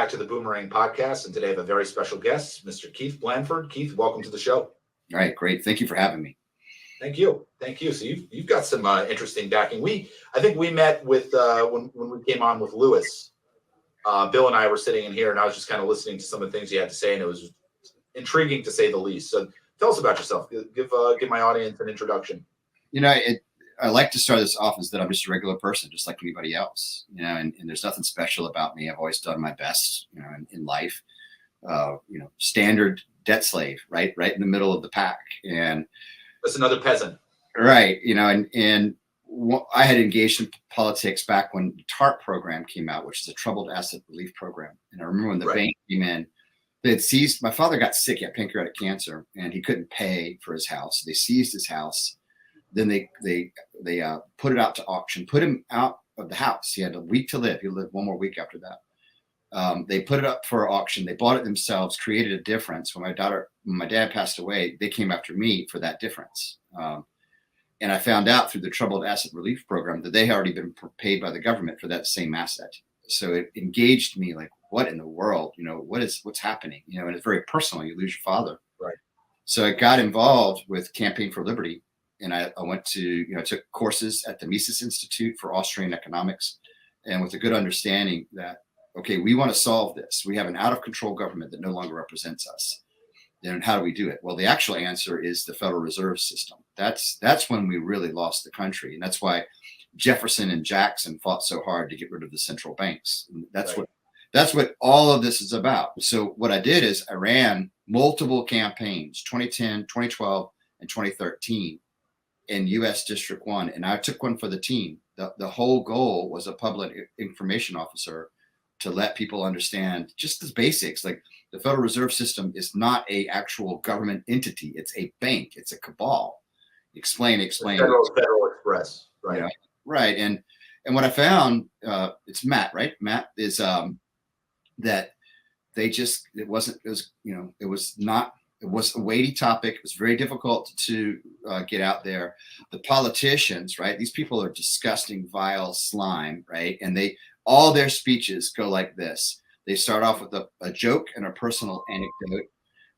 back to the Boomerang Podcast, and today I have a very special guest, Mr. Keith Blandford. Keith, welcome to the show. All right, great. Thank you for having me. Thank you. So you've got some interesting backing. I think we met with when we came on with Lewis. Bill and I were sitting in here, and I was just kind of listening to some of the things you had to say, and it was intriguing to say the least. So tell us about yourself. Give my audience an introduction. I like to start this off as that I'm just a regular person, just like anybody else, and there's nothing special about me. I've always done my best, in life, standard debt slave, right in the middle of the pack. And that's another peasant. Right. And I had engaged in politics back when the TARP program came out, which is a troubled asset relief program. And I remember when the bank came in, they had seized, my father got sick, he had pancreatic cancer, and he couldn't pay for his house. They seized his house. Then they put it out to auction, put him out of the house. He had a week to live. He lived one more week after that. They put it up for auction. They bought it themselves, created a difference. When my dad passed away, they came after me for that difference. And I found out through the Troubled Asset Relief Program that they had already been paid by the government for that same asset. So it engaged me like, what in the world, what's happening? And it's very personal. You lose your father. Right. So I got involved with Campaign for Liberty. And I went to, took courses at the Mises Institute for Austrian economics, and with a good understanding that, okay, we want to solve this. We have an out of control government that no longer represents us. Then how do we do it? Well, the actual answer is the Federal Reserve System. That's when we really lost the country. And that's why Jefferson and Jackson fought so hard to get rid of the central banks. And that's what all of this is about. So what I did is I ran multiple campaigns, 2010, 2012, and 2013. In U.S. District 1, and I took one for the team. The whole goal was a public information officer to let people understand just the basics. Like the Federal Reserve System is not a actual government entity. It's a bank. It's a cabal. Explain. Federal Express, right? Right. And what I found, it's Matt, right? Matt is that it was a weighty topic. It was very difficult to get out there. The politicians, right? These people are disgusting, vile slime, right? And all their speeches go like this. They start off with a joke and a personal anecdote.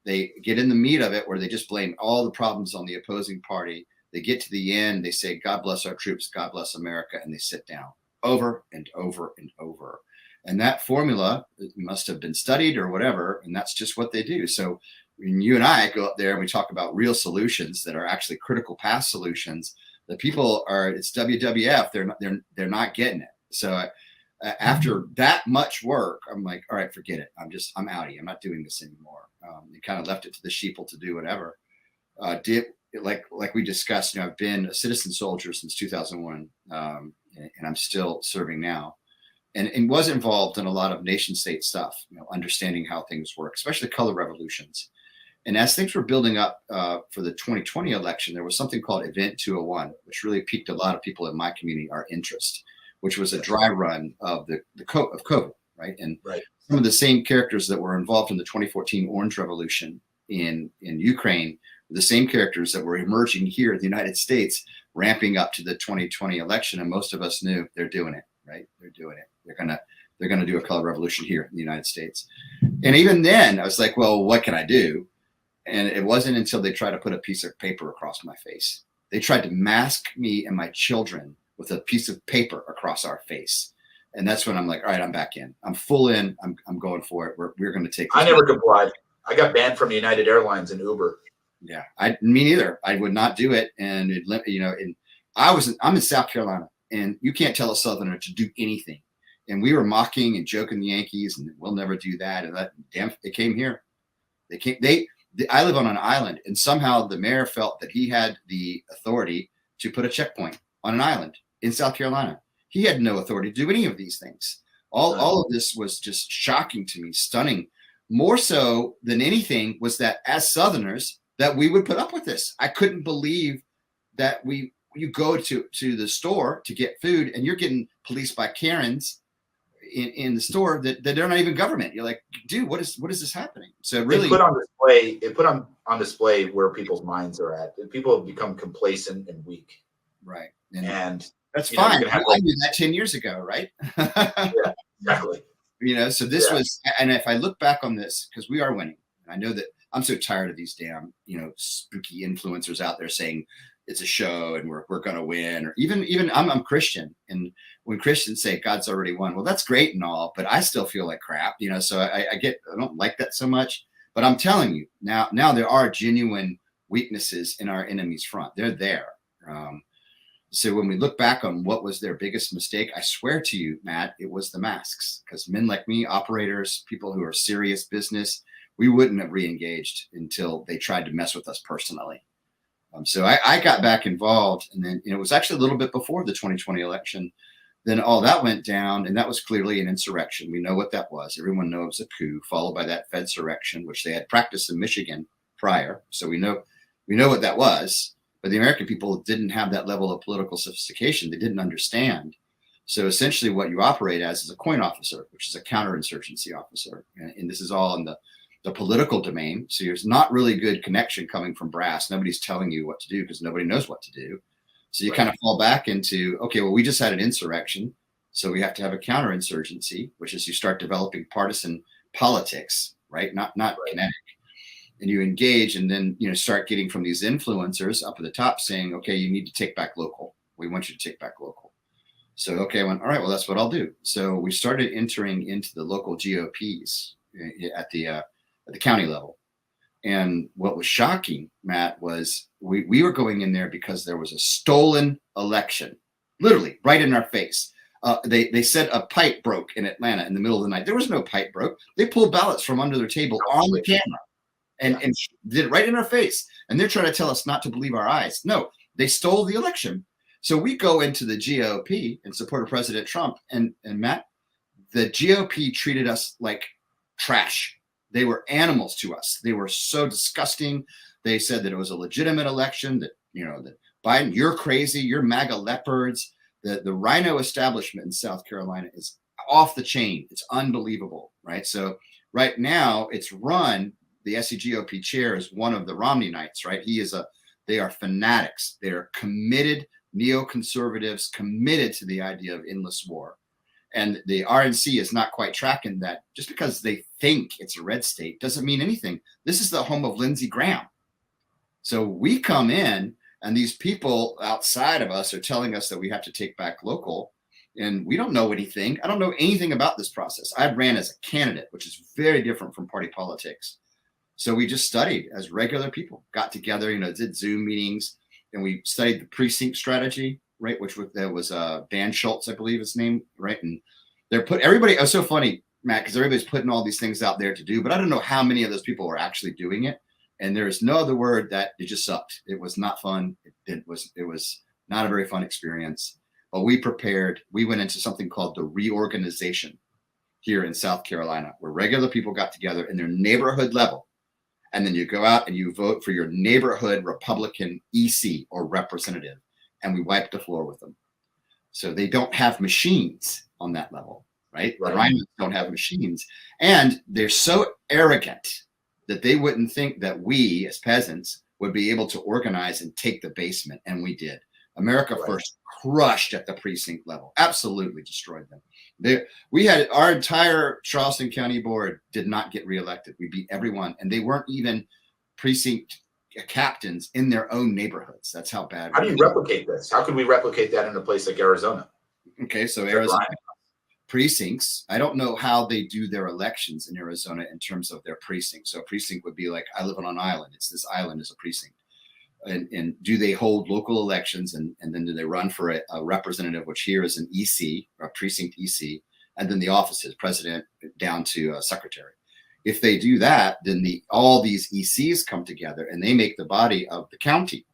They get in the meat of it where they just blame all the problems on the opposing party. They get to the end. They say, God bless our troops. God bless America. And they sit down over and over and over. And that formula must have been studied or whatever. And that's just what they do. So when you and I go up there and we talk about real solutions that are actually critical path solutions, the people it's WWF. They're not getting it. So after that much work, I'm like, all right, forget it. I'm outie. I'm not doing this anymore. They kind of left it to the sheeple to do whatever. Like we discussed, I've been a citizen soldier since 2001, and I'm still serving now. And was involved in a lot of nation state stuff, understanding how things work, especially color revolutions. And as things were building up for the 2020 election, there was something called Event 201, which really piqued a lot of people in my community, our interest, which was a dry run of COVID, right? And some of the same characters that were involved in the 2014 Orange Revolution in Ukraine, the same characters that were emerging here in the United States, ramping up to the 2020 election. And most of us knew they're doing it, right? They're doing it. They're gonna do a color revolution here in the United States. And even then, I was like, well, what can I do? And it wasn't until they tried to put a piece of paper across my face. They tried to mask me and my children with a piece of paper across our face. And that's when I'm like, all right, I'm back in. I'm full in. I'm going for it. We're going to take this. I never complied. I got banned from United Airlines and Uber. Yeah, me neither. I would not do it. And I'm in South Carolina, and you can't tell a Southerner to do anything. And we were mocking and joking the Yankees, and we'll never do that. And they came here. I live on an island, and somehow the mayor felt that he had the authority to put a checkpoint on an island in South Carolina. He had no authority to do any of these things. All of this was just shocking to me, stunning. More so than anything was that as Southerners, that we would put up with this. I couldn't believe that you go to the store to get food and you're getting policed by Karens in the store that they're not even government. You're like, dude, what is this happening? So really it put on display where people's minds are at. People have become complacent and weak. Right. And that's fine. I knew that 10 years ago, right? Yeah, exactly. So this Yeah. was, and if I look back on this, because we are winning, I know that I'm so tired of these damn, spooky influencers out there saying it's a show and we're going to win, or even I'm Christian. And when Christians say God's already won, well, that's great and all, but I still feel like crap, so I don't like that so much, but I'm telling you now there are genuine weaknesses in our enemy's front. They're there. So when we look back on what was their biggest mistake, I swear to you, Matt, it was the masks, because men like me, operators, people who are serious business, we wouldn't have re-engaged until they tried to mess with us personally. So I got back involved, and then it was actually a little bit before the 2020 election. Then all that went down, and that was clearly an insurrection. We know what that was. Everyone knows a coup, followed by that Fedsurrection, which they had practiced in Michigan prior. So we know what that was. But the American people didn't have that level of political sophistication. They didn't understand. So essentially what you operate as is a coin officer, which is a counterinsurgency officer. And this is all in the political domain. So there's not really good connection coming from brass. Nobody's telling you what to do because nobody knows what to do. So you kind of fall back into, okay, well, we just had an insurrection. So we have to have a counterinsurgency, which is you start developing partisan politics, right? Not kinetic. And you engage, and then start getting from these influencers up at the top saying, okay, you need to take back local. We want you to take back local. So okay, I went, all right, well, that's what I'll do. So we started entering into the local GOPs at the county level. And what was shocking, Matt, was we were going in there because there was a stolen election, literally right in our face. They said a pipe broke in Atlanta in the middle of the night. There was no pipe broke. They pulled ballots from under their table on the camera. And did it right in our face. And they're trying to tell us not to believe our eyes. No, they stole the election. So we go into the GOP in support of President Trump. And Matt, the GOP treated us like trash. They were animals to us. They were so disgusting. They said that it was a legitimate election, that, that Biden, you're crazy, you're MAGA leopards. The rhino establishment in South Carolina is off the chain. It's unbelievable, right? So right now it's run. The SCGOP chair is one of the Romney Knights, right? They are fanatics. They are committed neoconservatives, committed to the idea of endless war. And the RNC is not quite tracking that. Just because they think it's a red state doesn't mean anything. This is the home of Lindsey Graham. So we come in, and these people outside of us are telling us that we have to take back local, and we don't know anything. I don't know anything about this process. I ran as a candidate, which is very different from party politics. So we just studied as regular people, got together, did Zoom meetings, and we studied the precinct strategy, right? Which was Dan Schultz, I believe his name, right? And everybody, it was so funny, Matt, because everybody's putting all these things out there to do, but I don't know how many of those people were actually doing it. And there is no other word that it just sucked. It was not fun. It was not a very fun experience. But we prepared. We went into something called the reorganization here in South Carolina, where regular people got together in their neighborhood level. And then you go out and you vote for your neighborhood Republican EC or representative. And we wipe the floor with them. So they don't have machines on that level, right? The Rhinos don't have machines. And they're so arrogant that they wouldn't think that we as peasants would be able to organize and take the basement. And we did. America First crushed at the precinct level, absolutely destroyed them. We had our entire Charleston County board did not get reelected. We beat everyone, and they weren't even precinct captains in their own neighborhoods. That's how bad. How do you replicate this? How can we replicate that in a place like Arizona? Okay, so Arizona precincts. I don't know how they do their elections in Arizona in terms of their precinct. So a precinct would be like, I live on an island. It's this island is a precinct. And do they hold local elections, and then do they run for a representative, which here is an EC, or a precinct EC, and then the offices, president down to secretary. If they do that, then all these ECs come together and they make the body of the county.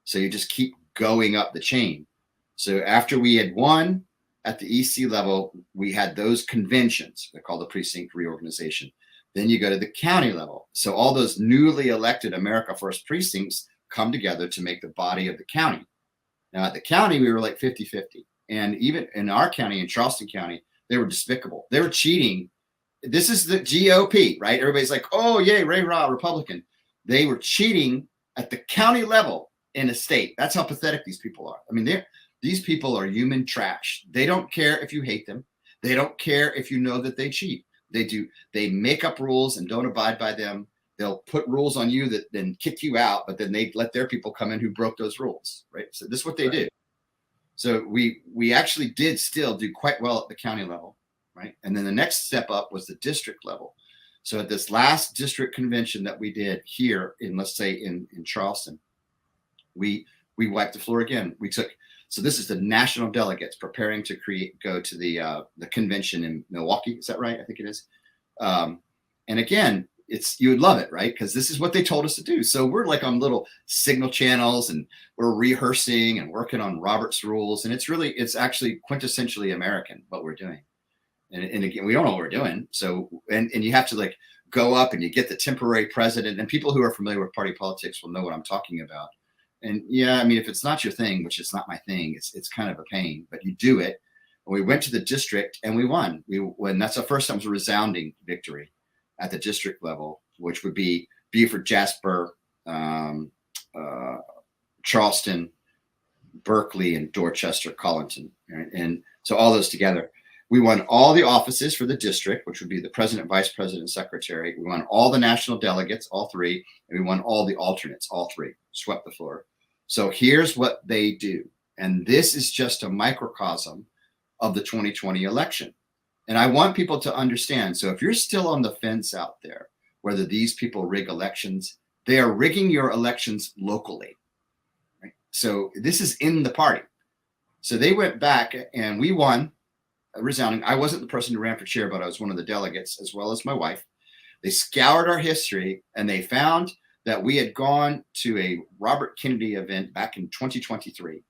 So you just keep going up the chain. So after we had won at the EC level, we had those conventions. They're called the precinct reorganization. Then you go to the county level. So all those newly elected America First precincts come together to make the body of the county. Now at the county, we were like 50-50. And even in our county, in Charleston County, they were despicable. They were cheating. This is the GOP, right? Everybody's like, oh, yay, Ray Ra, Republican. They were cheating at the county level in a state. That's how pathetic these people are. I mean, these people are human trash. They don't care if you hate them. They don't care if you know that they cheat. They make up rules and don't abide by them. They'll put rules on you that then kick you out, but then they let their people come in who broke those rules, right? So this is what they do. So we actually did still do quite well at the county level, right? And then the next step up was the district level. So at this last district convention that we did here in, let's say in Charleston, we wiped the floor again. So this is the national delegates preparing to go to the convention in Milwaukee. Is that right? I think it is. And again, you would love it, right? Because this is what they told us to do. So we're like on little signal channels and we're rehearsing and working on Robert's rules. And it's actually quintessentially American what we're doing. And again, we don't know what we're doing. So, and you have to like go up and you get the temporary president, and people who are familiar with party politics will know what I'm talking about. And yeah, I mean, if it's not your thing, which is not my thing, it's kind of a pain, but you do it. And we went to the district and we won. That's the first time it was a resounding victory at the district level, which would be Beaufort, Jasper, Charleston, Berkeley, and Dorchester, Colleton. Right? And so all those together, we won all the offices for the district, which would be the president, vice president, secretary. We won all the national delegates, all three, and we won all the alternates, all three, swept the floor. So here's what they do. And this is just a microcosm of the 2020 election. And I want people to understand. So if you're still on the fence out there, whether these people rig elections, they are rigging your elections locally. Right? So this is in the party. So they went back and we won. Resounding. I wasn't the person who ran for chair, but I was one of the delegates, as well as my wife. They scoured our history and they found that we had gone to a Robert Kennedy event back in 2023.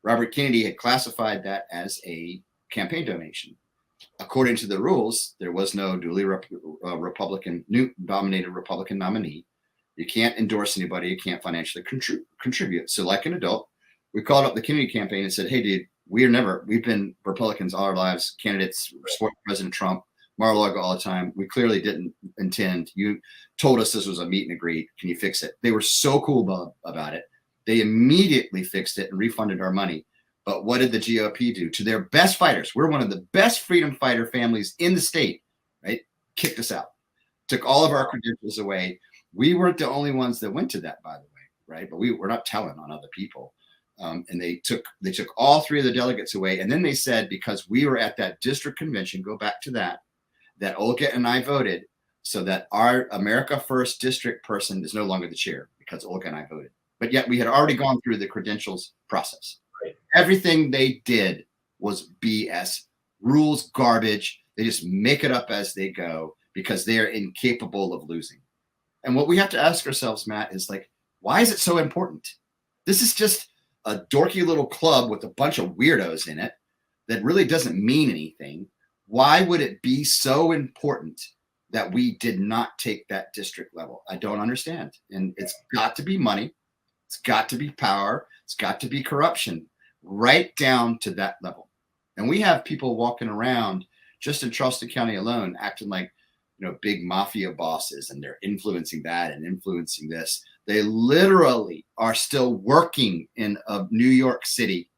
Robert Kennedy had classified that as a campaign donation. According to the rules, there was no duly nominated Republican nominee. You can't endorse anybody. You can't financially contribute. So like an adult, we called up the Kennedy campaign and said, hey, dude, we've been Republicans all our lives, candidates, support President Trump, Mar-a-Lago all the time. We clearly didn't intend. You told us this was a meet and greet. Can you fix it? They were so cool about it. They immediately fixed it and refunded our money. But what did the GOP do to their best fighters? We're one of the best freedom fighter families in the state, right? Kicked us out, took all of our credentials away. We weren't the only ones that went to that, by the way, right? But we're not telling on other people. And they took all three of the delegates away. And then they said, because we were at that district convention, go back to that Olga and I voted so that our America First district person is no longer the chair because Olga and I voted. But yet we had already gone through the credentials process. Right. Everything they did was BS, rules, garbage. They just make it up as they go because they are incapable of losing. And what we have to ask ourselves, Matt, is like, why is it so important? This is just a dorky little club with a bunch of weirdos in it that really doesn't mean anything. Why would it be so important that we did not take that district level? I don't understand. And it's got to be money. It's got to be power. It's got to be corruption right down to that level. And we have people walking around just in Charleston County alone acting like, big mafia bosses, and they're influencing that and influencing this. They literally are still working in New York City,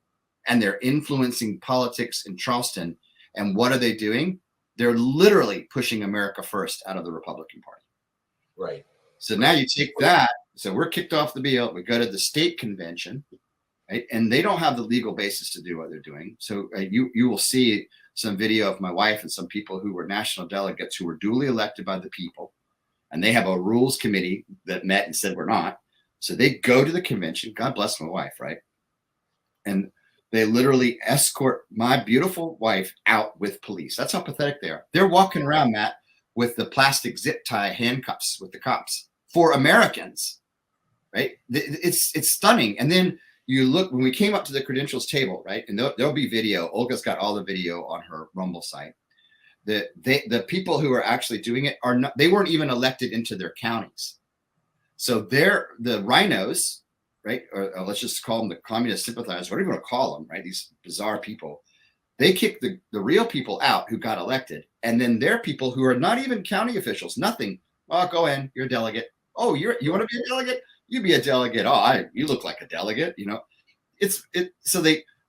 and they're influencing politics in Charleston. And what are they doing? They're literally pushing America First out of the Republican Party. Right. So now you take that. So we're kicked off the bill. We go to the state convention, right? And they don't have the legal basis to do what they're doing. So you will see some video of my wife and some people who were national delegates who were duly elected by the people. And they have a rules committee that met and said, we're not. So they go to the convention. God bless my wife, right? And they literally escort my beautiful wife out with police. That's how pathetic they are. They're walking around, Matt, with the plastic zip tie handcuffs with the cops for Americans, right? It's stunning. And then you look, when we came up to the credentials table, right? And there'll be video. Olga's got all the video on her Rumble site. The people who are actually doing it they weren't even elected into their counties. So they're the rhinos, right? Or let's just call them the communist sympathizers, whatever you want to call them, right? These bizarre people. They kick the real people out who got elected. And then they're people who are not even county officials, nothing. Oh, go in, you're a delegate. Oh, you want to be a delegate? You be a delegate. Oh, you look like a delegate, So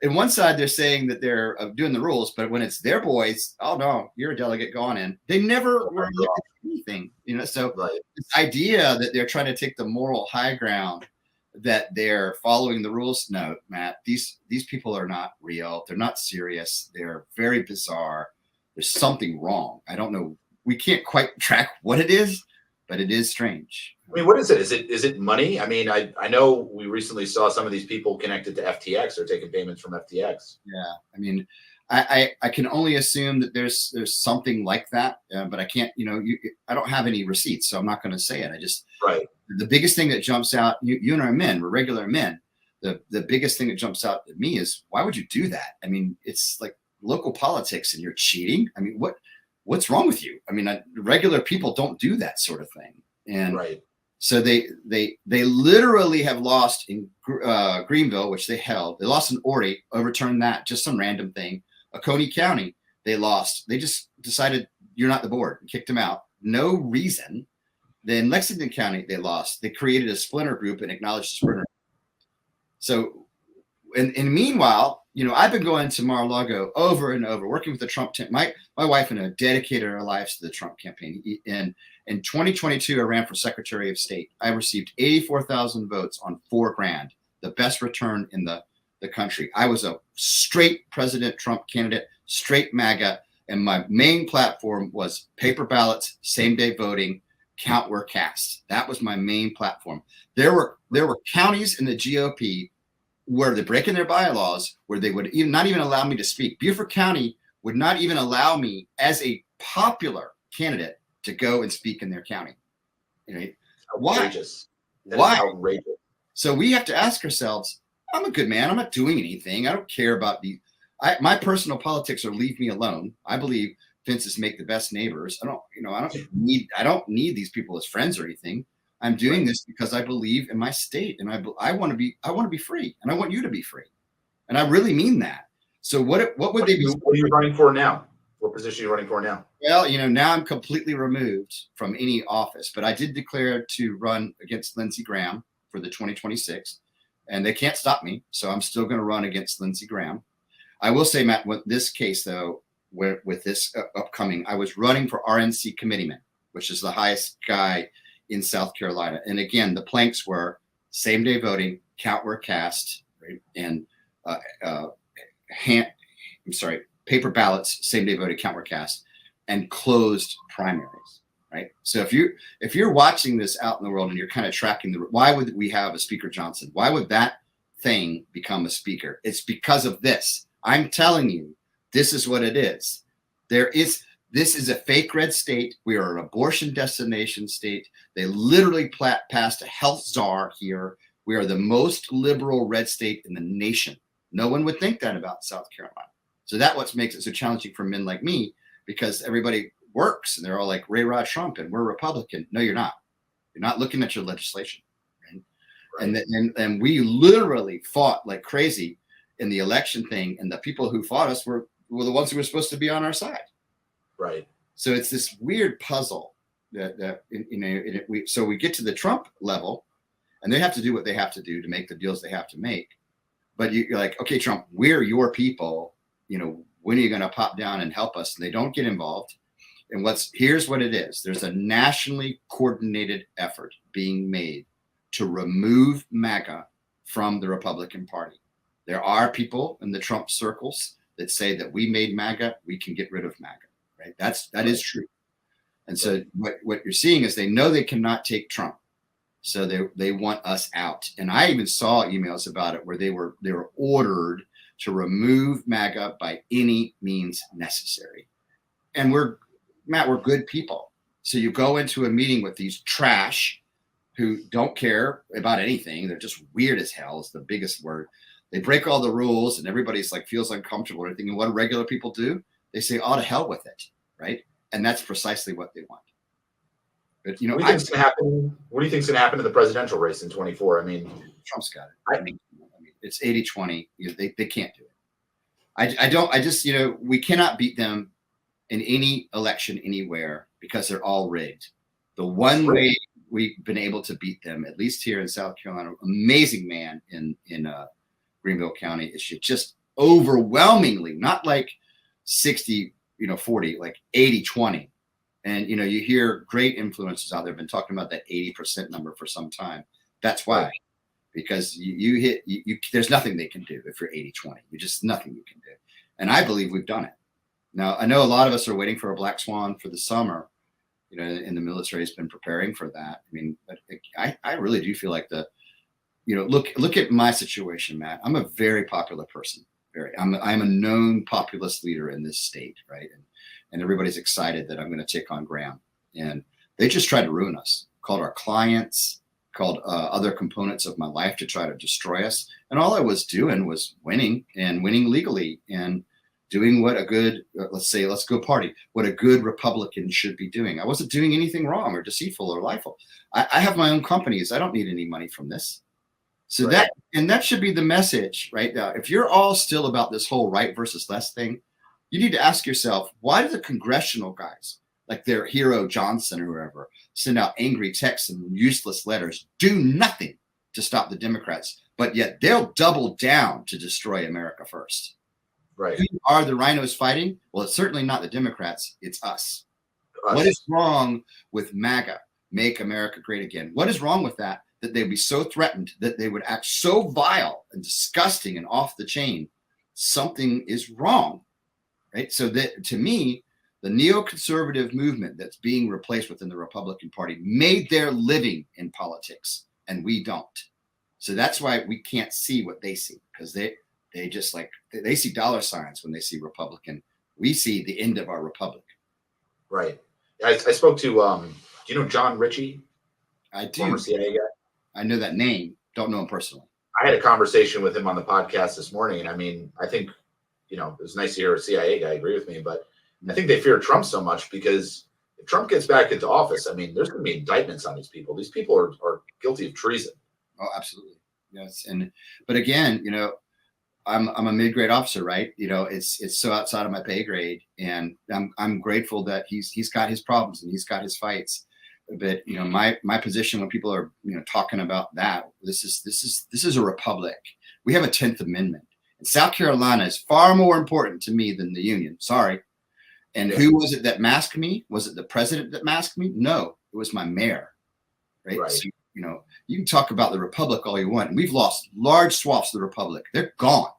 in one side, they're saying that they're doing the rules, but when it's their boys, oh no, you're a delegate, go on in. They never were looking at anything, So this idea that they're trying to take the moral high ground, that they're following the rules. No, Matt, these people are not real. They're not serious. They're very bizarre. There's something wrong. I don't know. We can't quite track what it is, but it is strange. I mean, what is it? Is it money? I mean, I know we recently saw some of these people connected to FTX or taking payments from FTX. Yeah, I mean, I can only assume that there's something like that, but I can't. I don't have any receipts, so I'm not going to say it. I just The biggest thing that jumps out. You and I are men. We're regular men. The biggest thing that jumps out at me is, why would you do that? I mean, it's like local politics, and you're cheating. I mean, what's wrong with you? I mean, regular people don't do that sort of thing, and so they literally have lost in Greenville, which they held. They lost in Ori, overturned that, just some random thing. Oconee County, they lost. They just decided you're not the board and kicked them out. No reason. Then Lexington County, they lost. They created a splinter group and acknowledged the splinter. So, and meanwhile, I've been going to Mar-a-Lago over and over, working with the Trump team. My wife and I dedicated our lives to the Trump campaign. In 2022, I ran for Secretary of State. I received 84,000 votes on $4,000, the best return in the country. I was a straight President Trump candidate, straight MAGA, and my main platform was paper ballots, same-day voting, count where cast. That was my main platform. There were counties in the GOP where they're breaking their bylaws, where they would not even allow me to speak. Beaufort County would not even allow me as a popular candidate to go and speak in their county. Outrageous. Why? Outrageous. So we have to ask ourselves, I'm a good man. I'm not doing anything. I don't care about my personal politics, or leave me alone. I believe fences make the best neighbors. I don't need these people as friends or anything. I'm doing this because I believe in my state, and I want to be free, and I want you to be free, and I really mean that. So what would they be? What are you running for now? What position are you running for now? Well, now I'm completely removed from any office, but I did declare to run against Lindsey Graham for the 2026, and they can't stop me. So I'm still going to run against Lindsey Graham. I will say, Matt, with this case though, with this upcoming, I was running for RNC committeeman, which is the highest guy in South Carolina. And again, the planks were same day voting, count where cast, right? And paper ballots, same day voting, count where cast, and closed primaries, right? So if you're watching this out in the world and you're kind of tracking why would we have a Speaker Johnson? Why would that thing become a speaker? It's because of this. I'm telling you, this is what it is. This is a fake red state. We are an abortion destination state. They literally passed a health czar here. We are the most liberal red state in the nation. No one would think that about South Carolina. So that's what makes it so challenging for men like me, because everybody works and they're all like Ray Rod Trump and we're Republican. No, you're not. You're not looking at your legislation. Right? And we literally fought like crazy in the election thing, and the people who fought us were the ones who were supposed to be on our side. Right. So it's this weird puzzle so we get to the Trump level, and they have to do what they have to do to make the deals they have to make. But you're like, okay, Trump, we're your people. When are you going to pop down and help us? And they don't get involved. And here's what it is. There's a nationally coordinated effort being made to remove MAGA from the Republican Party. There are people in the Trump circles that say that we made MAGA, we can get rid of MAGA, right? That is true. And so what you're seeing is they know they cannot take Trump. So they want us out. And I even saw emails about it where they were ordered to remove MAGA by any means necessary. And we're good people. So you go into a meeting with these trash who don't care about anything. They're just weird as hell is the biggest word. They break all the rules and everybody's like feels uncomfortable or anything. And what do regular people do? They say, oh, to hell with it, right? And that's precisely what they want. But what do you think's going to happen? What do you think's going to happen to the presidential race in 24? I mean, Trump's got it. I mean, it's 80-20. They can't do it. We cannot beat them in any election anywhere because they're all rigged. The one way we've been able to beat them, at least here in South Carolina, amazing man in Greenville County, is you just overwhelmingly, not like 60, 40, like 80-20. And, you hear great influencers out there have been talking about that 80% number for some time. That's why, Right. because there's nothing they can do if you're 80-20. You just nothing you can do. And I believe we've done it. Now, I know a lot of us are waiting for a black swan for the summer, and the military has been preparing for that. I mean, but I really do feel like look at my situation, Matt. I'm a very popular person. I'm a known populist leader in this state, right? And everybody's excited that I'm going to take on Graham. And they just tried to ruin us, called our clients, called other components of my life to try to destroy us. And all I was doing was winning legally and doing what a good, let's go party, what a good Republican should be doing. I wasn't doing anything wrong or deceitful or lieful. I have my own companies. I don't need any money from this. So Right. that should be the message right now. If you're all still about this whole right versus left thing, you need to ask yourself, why do the congressional guys, like their hero Johnson or whoever, send out angry texts and useless letters, do nothing to stop the Democrats, but yet they'll double down to destroy America first? Right. Who are the rhinos fighting? Well, it's certainly not the Democrats. It's us. What is wrong with MAGA, Make America Great Again? What is wrong with that they'd be so threatened, that they would act so vile and disgusting and off the chain? Something is wrong, right? So that, to me, the neoconservative movement that's being replaced within the Republican Party made their living in politics, and we don't. So that's why we can't see what they see, because they just they see dollar signs when they see Republican. We see the end of our republic. Right. I spoke to, do you know John Ritchie? I do. Former CIA guy. I know that name. Don't know him personally. I had a conversation with him on the podcast this morning. And I mean, I think, it was nice to hear a CIA guy agree with me, but I think they fear Trump so much because if Trump gets back into office, I mean, there's going to be indictments on these people. These people are guilty of treason. Oh, absolutely. Yes. But again, I'm a mid-grade officer, right? It's so outside of my pay grade, and I'm grateful that he's got his problems and he's got his fights. But my position when people are talking about that, this is a republic. We have a 10th Amendment, and South Carolina is far more important to me than the Union. Sorry. And who was it that masked me? Was it the president that masked me? No, it was my mayor. Right. So, you can talk about the republic all you want, and we've lost large swaths of the republic. They're gone.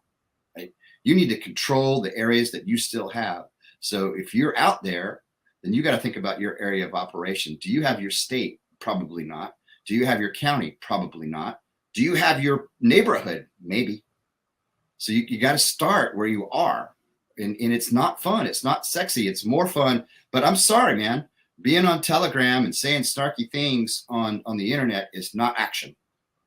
Right? You need to control the areas that you still have. So if you're out there, then you got to think about your area of operation. Do you have your state? Probably not. Do you have your county? Probably not. Do you have your neighborhood? Maybe. So you got to start where you are. And it's not fun. It's not sexy. It's more fun. But I'm sorry, man. Being on Telegram and saying snarky things on the internet is not action.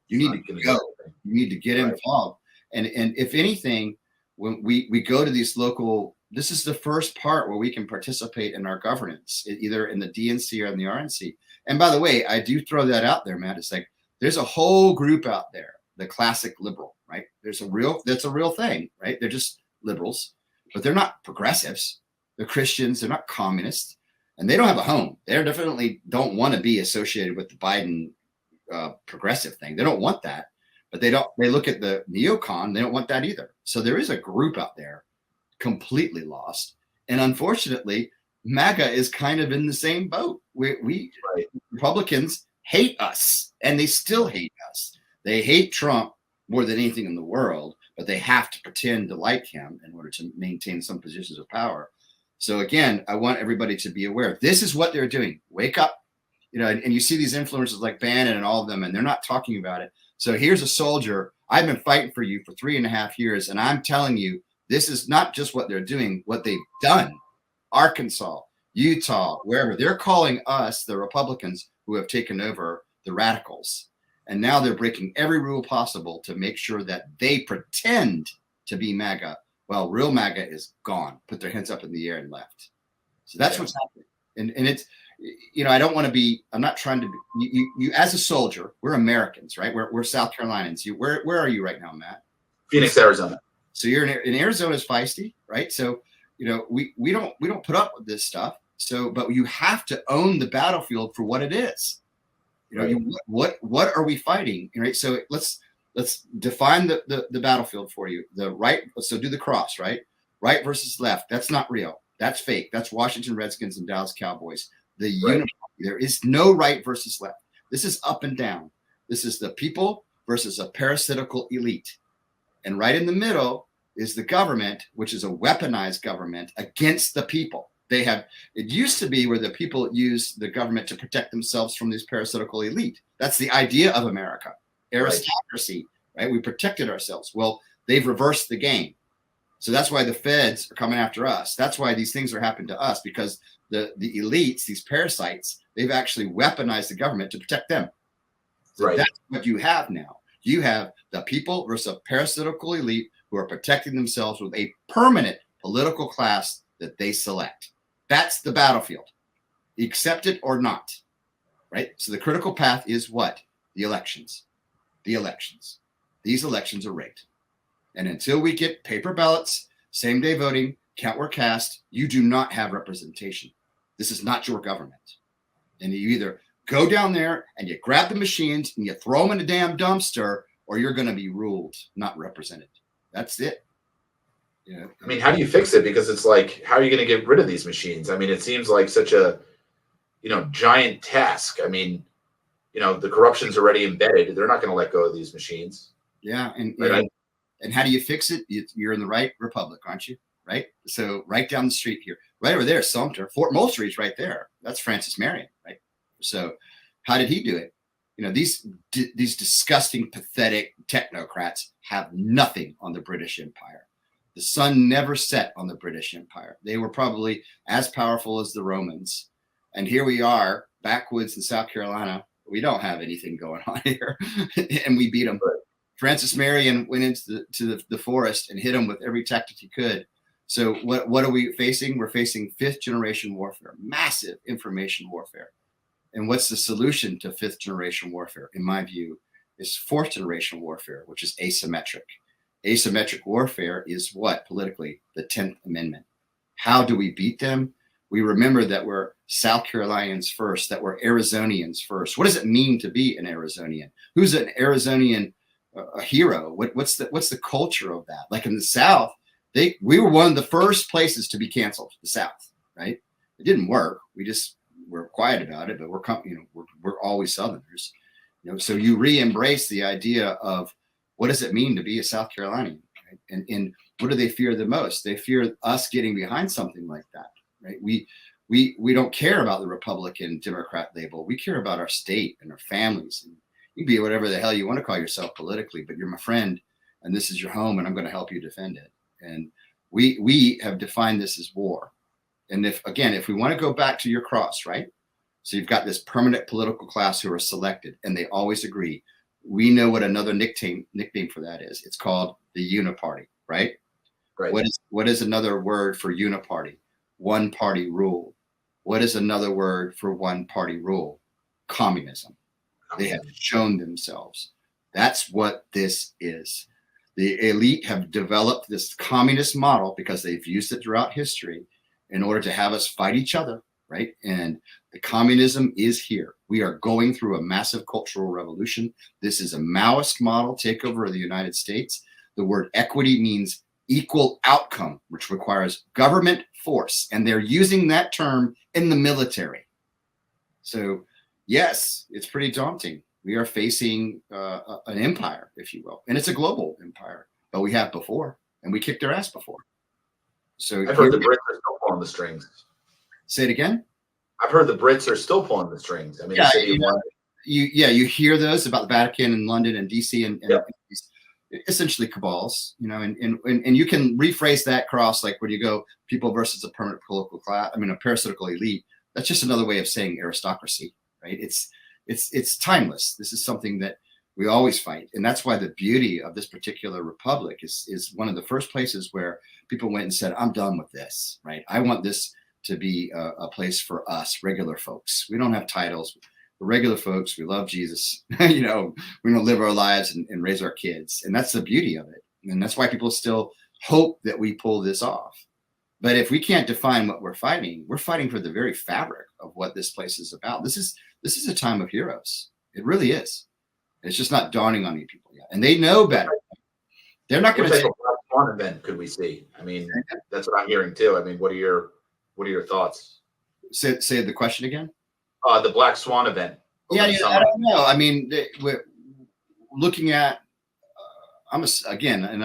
You need to go. You need to get involved. And if anything, when we go to these local, this is the first part where we can participate in our governance, either in the DNC or in the RNC. And by the way, I do throw that out there, Matt. It's like there's a whole group out there, the classic liberal, right? That's a real thing, right? They're just liberals, but they're not progressives. They're Christians. They're not communists. And they don't have a home. They definitely don't want to be associated with the Biden progressive thing. They don't want that, but they look at the neocon. They don't want that either. So there is a group out there completely lost. And unfortunately, MAGA is kind of in the same boat. We Republicans hate us, and they still hate us. They hate Trump more than anything in the world, but they have to pretend to like him in order to maintain some positions of power. So again, I want everybody to be aware. This is what they're doing. Wake up, and you see these influencers like Bannon and all of them, and they're not talking about it. So here's a soldier. I've been fighting for you for 3.5 years, and I'm telling you, this is not just what they're doing, what they've done. Arkansas, Utah, wherever. They're calling us, the Republicans, who have taken over, the radicals. And now they're breaking every rule possible to make sure that they pretend to be MAGA. Well, real MAGA is gone, put their hands up in the air and left. So that's what's happening. And it's, I don't want to be, I'm not trying to be, you as a soldier, we're Americans, right? We're South Carolinians. Where are you right now, Matt? Phoenix, Arizona. So you're in Arizona's feisty, right? So, we don't put up with this stuff. So, but you have to own the battlefield for what it is. What are we fighting? Right. So let's define the battlefield for you. The right, so do the cross, right? Right versus left. That's not real. That's fake. That's Washington Redskins and Dallas Cowboys. The unity. There is no right versus left. This is up and down. This is the people versus a parasitical elite. And right in the middle is the government, which is a weaponized government against the people. It used to be where the people use the government to protect themselves from this parasitical elite. That's the idea of America. Aristocracy, right? We protected ourselves. Well, they've reversed the game. So that's why the feds are coming after us. That's why these things are happening to us, because the elites, these parasites, they've actually weaponized the government to protect them. So that's what you have now. You have the people versus a parasitical elite who are protecting themselves with a permanent political class that they select. That's the battlefield. Accept it or not, right? So the critical path is what? The elections. The elections. These elections are rigged. And until we get paper ballots, same-day voting, count where cast, you do not have representation. This is not your government. And you either go down there and you grab the machines and you throw them in a damn dumpster, or you're going to be ruled, not represented. That's it. You know, I mean, how do you fix it? Because it's like, how are you going to get rid of these machines? I mean, it seems like such a, giant task. I mean, the corruption's already embedded. They're not going to let go of these machines. Yeah. Right? And how do you fix it? You're in the right republic, aren't you? Right. So right down the street here, right over there, Sumter, Fort Moultrie's right there. That's Francis Marion, right? So how did he do it? These disgusting, pathetic technocrats have nothing on the British Empire. The sun never set on the British Empire. They were probably as powerful as the Romans. And here we are, backwoods in South Carolina. We don't have anything going on here. And we beat them. Francis Marion went into the forest and hit them with every tactic he could. So what are we facing? We're facing fifth generation warfare, massive information warfare. And what's the solution to fifth generation warfare, in my view, is fourth generation warfare, which is asymmetric. Asymmetric warfare is what, politically? The 10th Amendment. How do we beat them? We remember that we're South Carolinians first, that we're Arizonians first. What does it mean to be an Arizonian? Who's an Arizonian a hero? What's the culture of that? Like in the South, we were one of the first places to be canceled, the South, right? It didn't work. We're quiet about it, but we're always Southerners. So you re-embrace the idea of what does it mean to be a South Carolinian, right? And what do they fear the most? They fear us getting behind something like that, right? We don't care about the Republican Democrat label. We care about our state and our families. And you can be whatever the hell you want to call yourself politically, but you're my friend, and this is your home, and I'm going to help you defend it. And we have defined this as war. And if we want to go back to your cross, right? So you've got this permanent political class who are selected, and they always agree. We know what another nickname for that is. It's called the uniparty, right? Right. What is another word for uniparty? One party rule. What is another word for one party rule? Communism. They have shown themselves. That's what this is. The elite have developed this communist model because they've used it throughout history in order to have us fight each other, right? And the communism is here. We are going through a massive cultural revolution. This is a Maoist model takeover of the United States. The word equity means equal outcome, which requires government force. And they're using that term in the military. So yes, it's pretty daunting. We are facing an empire, if you will. And it's a global empire, but we have before, and we kicked their ass before. So I've heard the Brits are still pulling the strings. Say it again. I've heard the Brits are still pulling the strings. I mean, you hear those about the Vatican and London and DC and these essentially cabals, and you can rephrase that cross like when you go people versus a permanent political class. I mean, a parasitical elite. That's just another way of saying aristocracy, right? It's timeless. This is something that we always fight, and that's why the beauty of this particular republic is one of the first places where people went and said, "I'm done with this." Right? I want this to be a place for us, regular folks. We don't have titles. We're regular folks. We love Jesus. We want to live our lives and raise our kids. And that's the beauty of it. And that's why people still hope that we pull this off. But if we can't define what we're fighting for the very fabric of what this place is about. This is a time of heroes. It really is. It's just not dawning on you people yet, and they know better. They're not going What to type of Black Swan event could we see? I mean, that's what I'm hearing too. I mean, what are your thoughts? say the question again. The Black Swan event. Yeah, I don't know. I mean, we're looking at. Again, and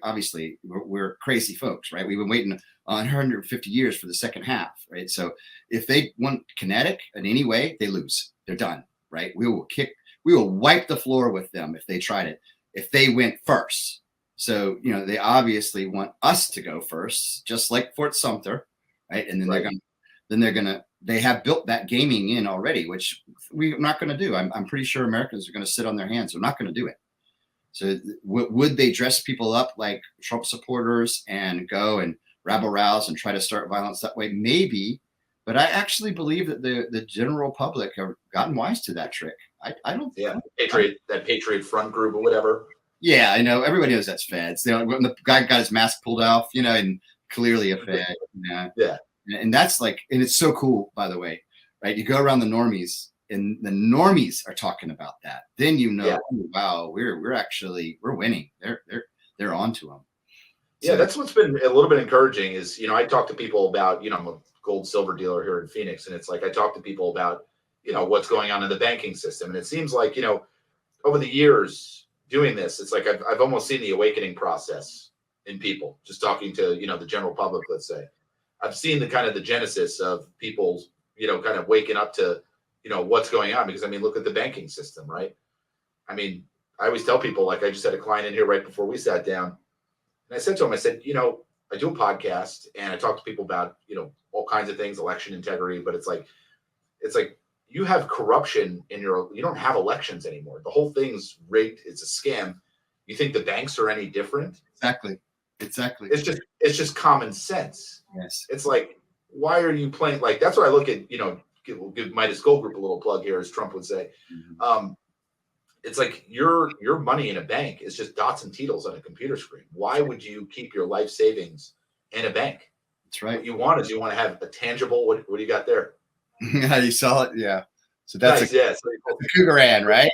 obviously we're crazy folks, right? We've been waiting 150 years for the second half, right? So if they want kinetic in any way, they lose. They're done, right? We will wipe the floor with them if they tried it. If they went first, so they obviously want us to go first, just like Fort Sumter, right? And then they have built that gaming in already, which we're not going to do. I'm pretty sure Americans are going to sit on their hands. They're not going to do it. So would they dress people up like Trump supporters and go and rabble rouse and try to start violence that way? Maybe, but I actually believe that the general public have gotten wise to that trick. I don't. Yeah, Patriot Front group or whatever. Yeah, I know. Everybody knows that's feds. When the guy got his mask pulled off, and clearly a fed. Yeah. And that's and it's so cool, by the way, right? You go around the normies, and the normies are talking about that. Then yeah. Oh, wow, we're winning. They're onto them. So, yeah, that's what's been a little bit encouraging is, I talk to people about, I'm a gold silver dealer here in Phoenix, and it's like I talk to people about, what's going on in the banking system. And it seems like, over the years doing this, it's like I've almost seen the awakening process in people, just talking to, the general public, let's say. I've seen the kind of the genesis of people, kind of waking up to, what's going on. Because, I mean, look at the banking system, right? I mean, I always tell people, like I just had a client in here right before we sat down. And I said to him, I said, I do a podcast and I talk to people about, all kinds of things, election integrity, but it's like you have corruption you don't have elections anymore. The whole thing's rigged. It's a scam. You think the banks are any different? Exactly. It's just common sense. Yes. It's like, why are you playing? Like, that's what I look at, give Midas Gold Group a little plug here, as Trump would say. Mm-hmm. It's like your money in a bank is just dots and Titles on a computer screen. Why would you keep your life savings in a bank? That's right. What you want to have a tangible. What do you got there? Yeah, you saw it. Yeah. So that's nice, the Cougaran, right?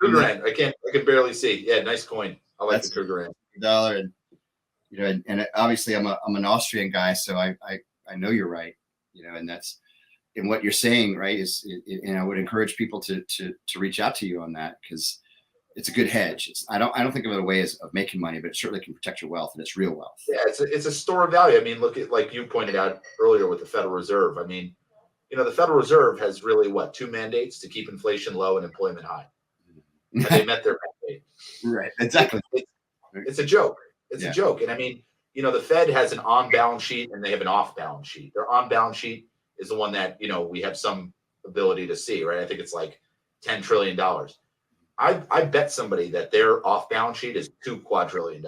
Cougaran. I can barely see. Yeah, nice coin. I like the Cougaran. $1, and obviously I'm an Austrian guy, so I know you're right. And that's. And what you're saying, right, is, and I would encourage people to reach out to you on that, because it's a good hedge. I don't think of it a way of making money, but it certainly can protect your wealth, and it's real wealth. Yeah, it's a store of value. I mean, look at, like you pointed out earlier with the Federal Reserve. I mean, the Federal Reserve has really 2 mandates: to keep inflation low and employment high. And they met their mandate. Right. Exactly. It's a joke. It's a joke. And I mean, the Fed has an on-balance sheet and they have an off-balance sheet. Their on-balance sheet is the one that, we have some ability to see, right? I think it's like $10 trillion. I bet somebody that their off-balance sheet is $2 quadrillion.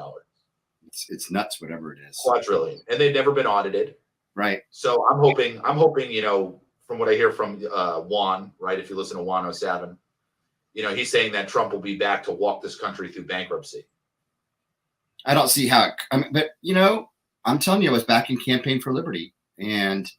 It's nuts, whatever it is. Quadrillion. And they've never been audited. Right. So I'm hoping, from what I hear from Juan, right? If you listen to Juan 07, he's saying that Trump will be back to walk this country through bankruptcy. I don't see how, but I'm telling you, I was back in Campaign for Liberty, and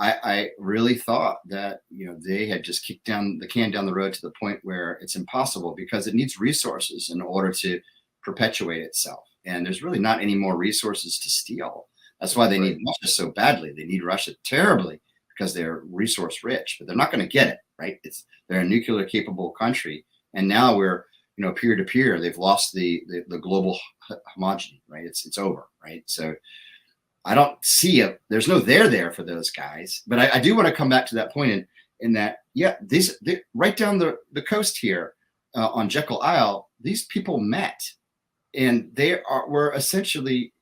I really thought that, they had just kicked down the can down the road to the point where it's impossible, because it needs resources in order to perpetuate itself. And there's really not any more resources to steal. That's why they need Russia so badly. They need Russia terribly, because they're resource rich, but they're not going to get it, right? They're a nuclear capable country. And now we're, peer to peer. They've lost the global homogeny, right? It's over, right? So I don't see there's no there for those guys, but I do want to come back to that point in that, they right down the coast here on Jekyll Isle, these people met, and were essentially,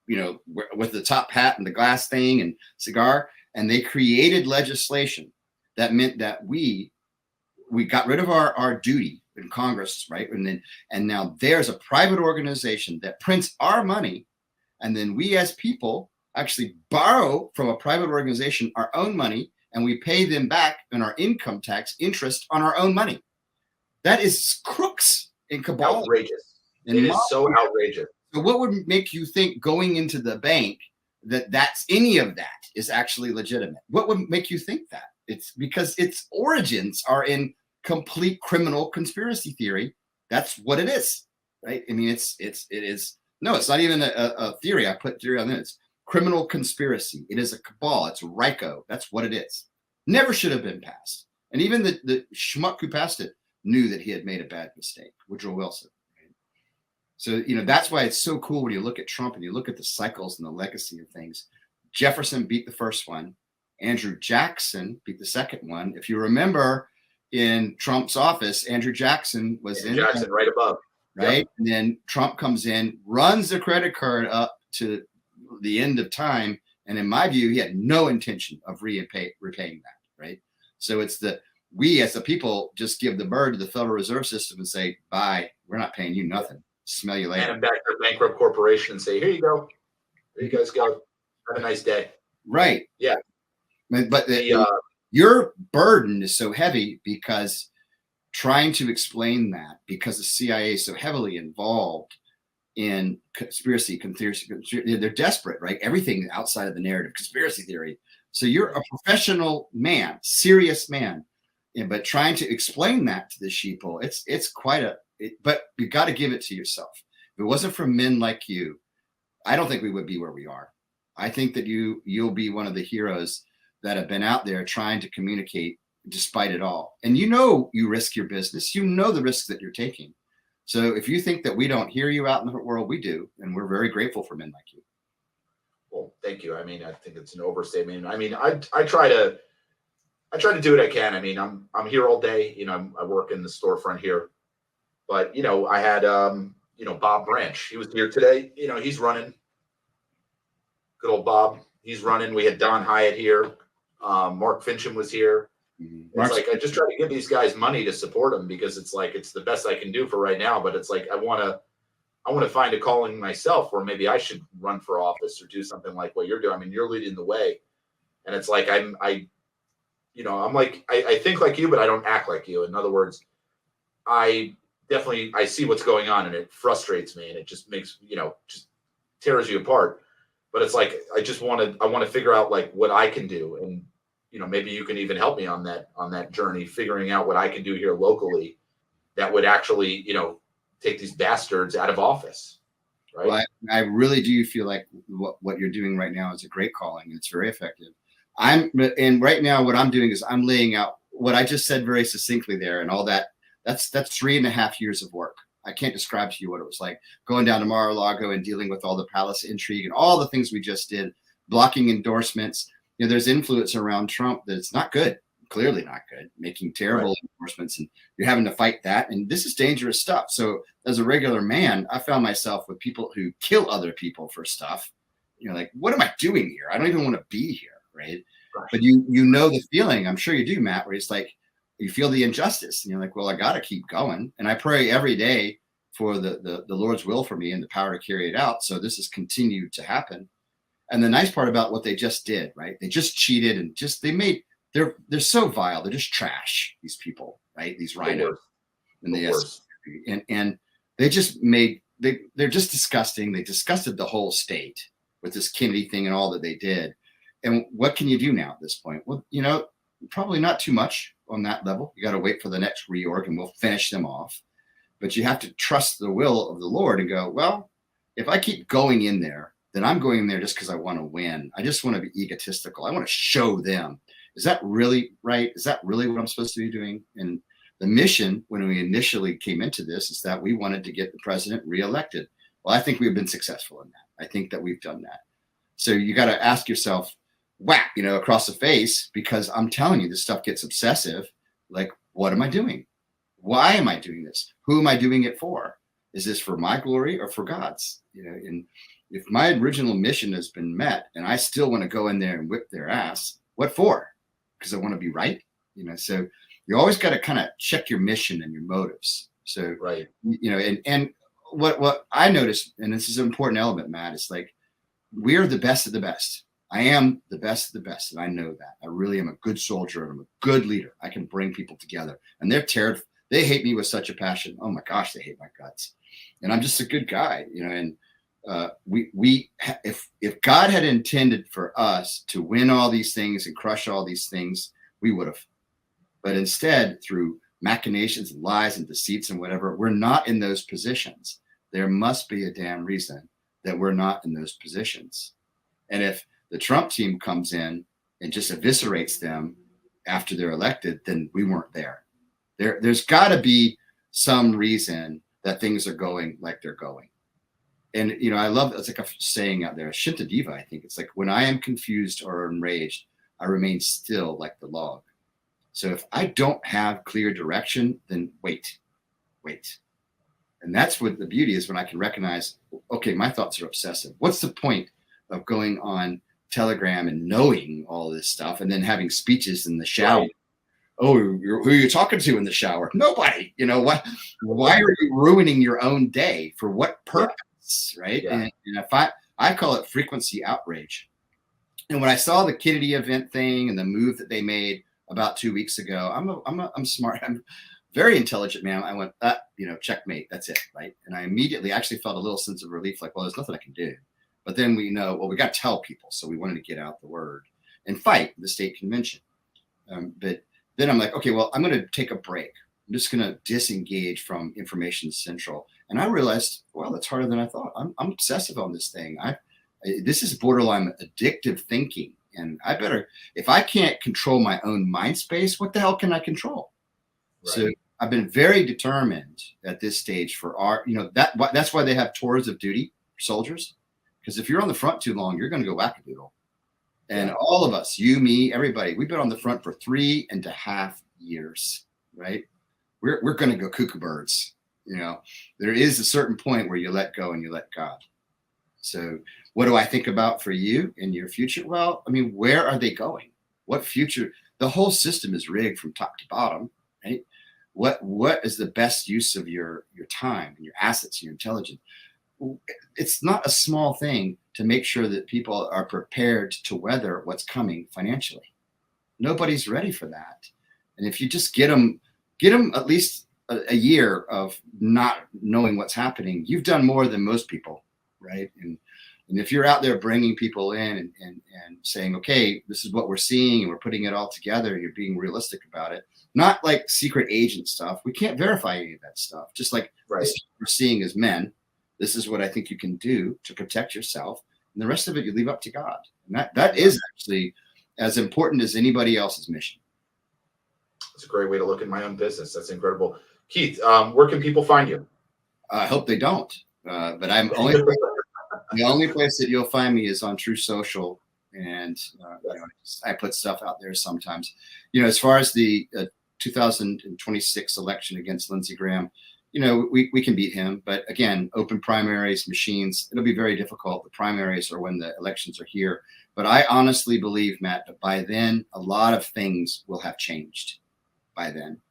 with the top hat and the glass thing and cigar, and they created legislation that meant that we got rid of our duty in Congress, right? And now there's a private organization that prints our money. And then we as people actually borrow from a private organization our own money, and we pay them back in our income tax interest on our own money. That is crooks and cabal. Outrageous. It is so outrageous. So what would make you think going into the bank that's any of that is actually legitimate? What would make you think that? It's because its origins are in complete criminal conspiracy theory That's what it is, right? I mean, it is. No, it's not even a theory. I put theory on this. It's criminal conspiracy. It is a cabal. It's a RICO. That's what it is. Never should have been passed. And even the schmuck who passed it knew that he had made a bad mistake, Woodrow Wilson. Right? So, that's why it's so cool when you look at Trump and you look at the cycles and the legacy of things. Jefferson beat the first one. Andrew Jackson beat the second one. If you remember, in Trump's office, Andrew Jackson was right above. Right. Yep. And then Trump comes in, runs the credit card up to the end of time. And in my view, he had no intention of repaying that. Right. So it's we as the people just give the bird to the Federal Reserve System and say, bye, we're not paying you nothing. Smell you later. Hand them back to a bankrupt corporation and say, here you go. There you guys go. Have a nice day. Right. Yeah. But your burden is so heavy because trying to explain that, because the CIA is so heavily involved in conspiracy, they're desperate, right? Everything outside of the narrative, conspiracy theory. So you're a professional man, serious man, but trying to explain that to the sheeple, it's quite but you got to give it to yourself. If it wasn't for men like you, I don't think we would be where we are. I think that you'll be one of the heroes that have been out there trying to communicate despite it all. And you risk your business, the risks that you're taking. So if you think that we don't hear you out in the world, we do. And we're very grateful for men like you. Well, thank you. I mean, I think it's an overstatement. I mean, I try to do what I can. I mean, I'm here all day, I work in the storefront here, but, I had, Bob Branch, he was here today, he's running. Good old Bob. He's running. We had Don Hyatt here. Mark Fincham was here. It's like I just try to give these guys money to support them because it's like it's the best I can do for right now. But it's like I want to find a calling myself where maybe I should run for office or do something like what you're doing. I mean, you're leading the way, and it's like I think like you, but I don't act like you. In other words, I see what's going on, and it frustrates me, and it just makes just tears you apart. But it's like I want to figure out like what I can do, and maybe you can even help me on that journey, figuring out what I can do here locally that would actually take these bastards out of office. Right. Well, I really do feel like what you're doing right now is a great calling. It's very effective. And right now what I'm doing is I'm laying out what I just said very succinctly there, and all that. That's 3.5 years of work. I can't describe to you what it was like going down to Mar-a-Lago and dealing with all the palace intrigue and all the things we just did, blocking endorsements. There's influence around Trump that's not good, clearly not good, making terrible endorsements, and you're having to fight that. And this is dangerous stuff. So as a regular man, I found myself with people who kill other people for stuff. Like, what am I doing here? I don't even want to be here, right? But you know the feeling, I'm sure you do, Matt, where it's like, you feel the injustice and you're like, well, I got to keep going. And I pray every day for the Lord's will for me and the power to carry it out. So this has continued to happen. And the nice part about what they just did, right? They just cheated and they're so vile. They're just trash, these people, right? These rhinos. And they just they're just disgusting. They disgusted the whole state with this Kennedy thing and all that they did. And what can you do now at this point? Well, probably not too much on that level. You got to wait for the next reorg and we'll finish them off. But you have to trust the will of the Lord and go, well, if I keep going in there, then I'm going in there just because I want to win. I just want to be egotistical. I want to show them. Is that really right? Is that really what I'm supposed to be doing? And the mission, when we initially came into this, is that we wanted to get the president reelected. Well, I think we've been successful in that. I think that we've done that. So you got to ask yourself, whack, across the face, because I'm telling you, this stuff gets obsessive. Like, what am I doing? Why am I doing this? Who am I doing it for? Is this for my glory or for God's? And if my original mission has been met and I still want to go in there and whip their ass, what for? Because I want to be right. So you always got to kind of check your mission and your motives. So, right. And what I noticed, and this is an important element, Matt, is like, we're the best of the best. I am the best of the best, and I know that. I really am a good soldier, and I'm a good leader. I can bring people together, and they're terrified. They hate me with such a passion. Oh my gosh, they hate my guts, and I'm just a good guy, And if God had intended for us to win all these things and crush all these things, we would have. But instead, through machinations and lies and deceits and whatever. We're not in those positions. There must be a damn reason that we're not in those positions. And if the Trump team comes in and just eviscerates them after they're elected, then we weren't there. There's got to be some reason that things are going like they're going. And, you know, I love, it's like a saying out there, Shinta Diva, I think. It's like, when I am confused or enraged, I remain still like the log. So if I don't have clear direction, then wait. And that's what the beauty is, when I can recognize, okay, my thoughts are obsessive. What's the point of going on Telegram and knowing all this stuff and then having speeches in the shower? Right. Oh, who are you talking to in the shower? Nobody. You know what? Why are you ruining your own day? For what purpose? Right. Yeah. And if I call it frequency outrage. And when I saw the Kennedy event thing and the move that they made about 2 weeks ago, I'm smart. I'm very intelligent, man. I went, you know, checkmate. That's it. Right. And I immediately actually felt a little sense of relief, like, well, there's nothing I can do. But then we know, well, we got to tell people. So we wanted to get out the word and fight the state convention. But then I'm like, okay, well, I'm going to take a break. I'm just going to disengage from Information Central. And I realized, well, that's harder than I thought. I'm obsessive on this thing. This is borderline addictive thinking. And I better, if I can't control my own mind space, what the hell can I control? Right. So I've been very determined at this stage for our, you know, that's why they have tours of duty for soldiers. Because if you're on the front too long, you're going to go wackadoodle. And all of us, you, me, everybody, we've been on the front for 3.5 years, right? We're going to go cuckoo birds. You know, there is a certain point where you let go and you let God. So what do I think about for you in your future? Well, I mean, where are they going? What future? The whole system is rigged from top to bottom, right? What is the best use of your time and your assets and your intelligence? It's not a small thing to make sure that people are prepared to weather what's coming financially. Nobody's ready for that. And if you just get them at least a year of not knowing what's happening, you've done more than most people, right? And if you're out there bringing people in and saying, okay, this is what we're seeing and we're putting it all together, and you're being realistic about it, not like secret agent stuff. We can't verify any of that stuff. Just like This is what we're seeing as men. This is what I think you can do to protect yourself. And the rest of it, you leave up to God. And that is actually as important as anybody else's mission. That's a great way to look at my own business. That's incredible. Keith, where can people find you? I hope they don't. But I'm only the only place that you'll find me is on True Social. And you know, I put stuff out there sometimes. You know, as far as the 2026 election against Lindsey Graham, you know, we can beat him. But again, open primaries, machines, it'll be very difficult. The primaries are when the elections are here. But I honestly believe, Matt, that by then, a lot of things will have changed by then.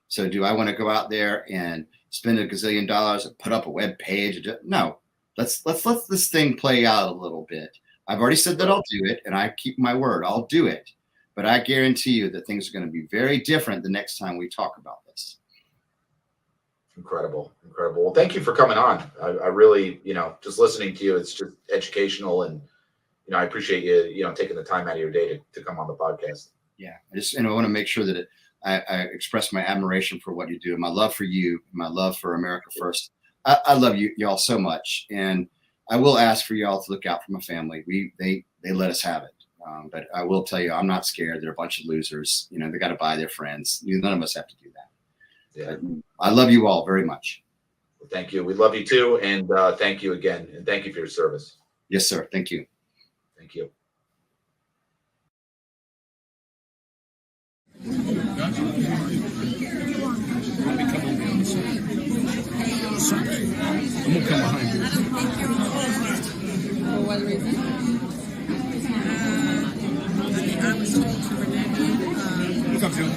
So do I want to go out there and spend $1 gazillion and put up a web page? No, let's let this thing play out a little bit. I've already said that I'll do it, and I keep my word. I'll do it. But I guarantee you that things are going to be very different the next time we talk about this. Incredible. Well, thank you for coming on. I really, you know, just listening to you, it's just educational, and, you know, I appreciate you, taking the time out of your day to come on the podcast. Yeah. I want to make sure that I express my admiration for what you do, my love for you, my love for America First. I love y'all so much. And I will ask for y'all to look out for my family. They let us have it. But I will tell you, I'm not scared. They're a bunch of losers. You know, they got to buy their friends. None of us have to do that. Yeah. I love you all very much. Well, thank you. We love you too. And thank you again. And thank you for your service. Yes, sir. Thank you. Thank you. I'm gonna come behind you. For what reason? I was told to renege. Look up, Jill.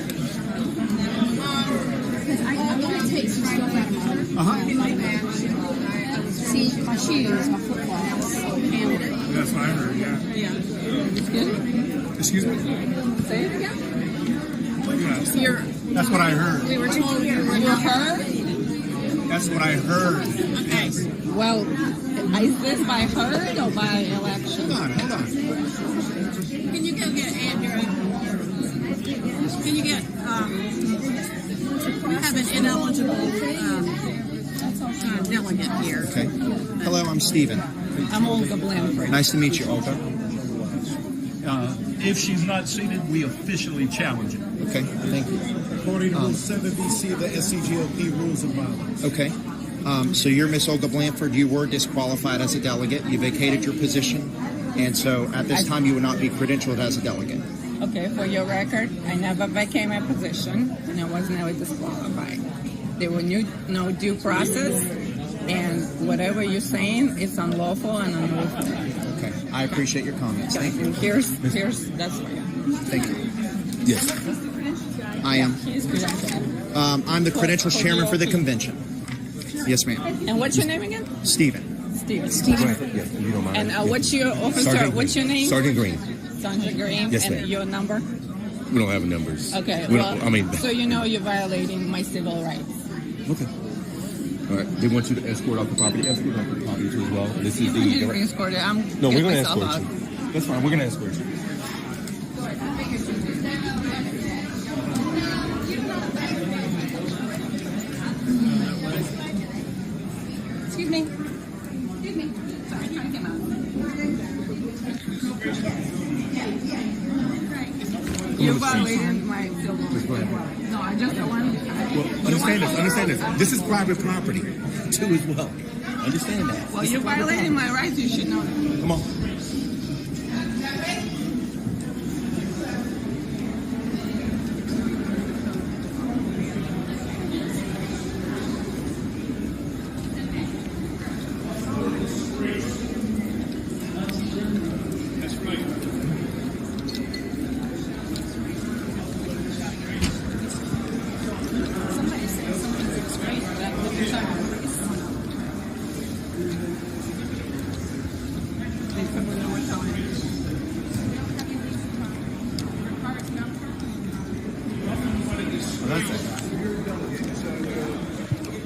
Because I'm going to take some stuff out of my see, my shoes, my football candidate. That's what I heard, yeah. It's good? Excuse me? Say it again. Yeah. That's what I heard. We were told you were heard? That's what I heard. Okay. Well, is this by heard or by election? Hold on. Can you go get Andrew? Can you get We have an ineligible delegate here. Okay. Hello, I'm Stephen. I'm Olga Blandford. Nice to meet you, Olga. If she's not seated, we officially challenge it. Okay, thank you. According to Rule 7BC of the SCGOP Rules of Violence. Okay. So you're Miss Olga Blandford. You were disqualified as a delegate. You vacated your position. And so at this time, you would not be credentialed as a delegate. Okay, for your record, I never vacated my position, and I was never disqualified. There were no due process, and whatever you're saying, it's unlawful and unlawful. Okay. I appreciate your comments. Thank you. And here's that's for you. Thank you. Yes. I am. I'm the credentials chairman for the convention. Yes, ma'am. And what's your name again? Stephen. Steven. Yes, you don't mind. And what's your officer? Sergeant What's your name? Sergeant Green. Sergeant Green. Yes, and ma'am. your number? We don't have numbers. Okay. We Well, don't- I mean, so you know you're violating my civil rights. okay. All right. They want you to escort off the property. Escort off the property too as well. This is You the. need to be escorted. I'm No, we're get going to myself escort out. you. That's fine. We're going to escort you. Excuse me. Excuse me. Sorry, trying to get out. You're violating my civil rights. No, I just don't want to. Well, understand this. Understand this. This is private property too as well. Understand that. Well, This you're is private violating my rights. You should know that. property. Come on. Somebody said something's extreme. That would be something. These people know what's going on.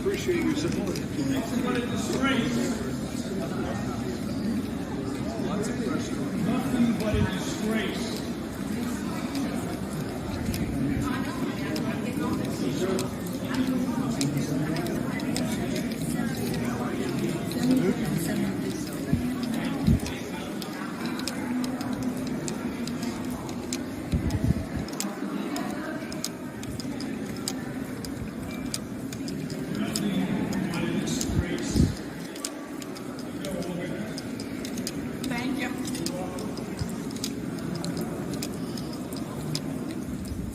Appreciate your support. Nothing but a disgrace. Thank you.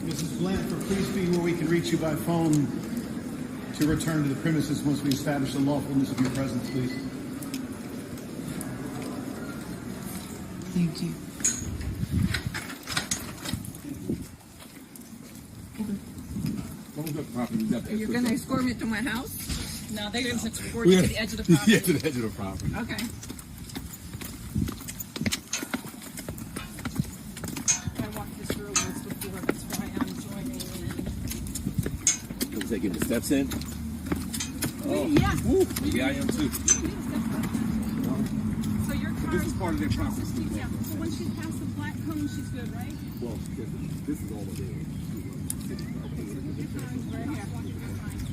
Mrs. Blandford, please be where we can reach you by phone to return to the premises once we establish the lawfulness of your presence, please. Thank you. You're going to escort me to my house? No, they're going to escort you to the edge of the property. Yeah, to the edge of the property. Okay. I walked this road once before, that's why I'm joining in. Looks like getting the steps in. Yeah. Woo. Yeah, I am too. So your car, This is part of their process too. yeah, so when she passes the black cone, she's good, right? Well, this is all of it.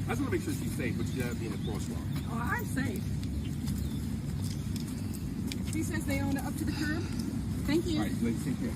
I just want to make sure she's safe, but she doesn't be in a crosswalk. Oh, I'm safe. He says they own it up to the curb. Thank you. All right, ladies, take care.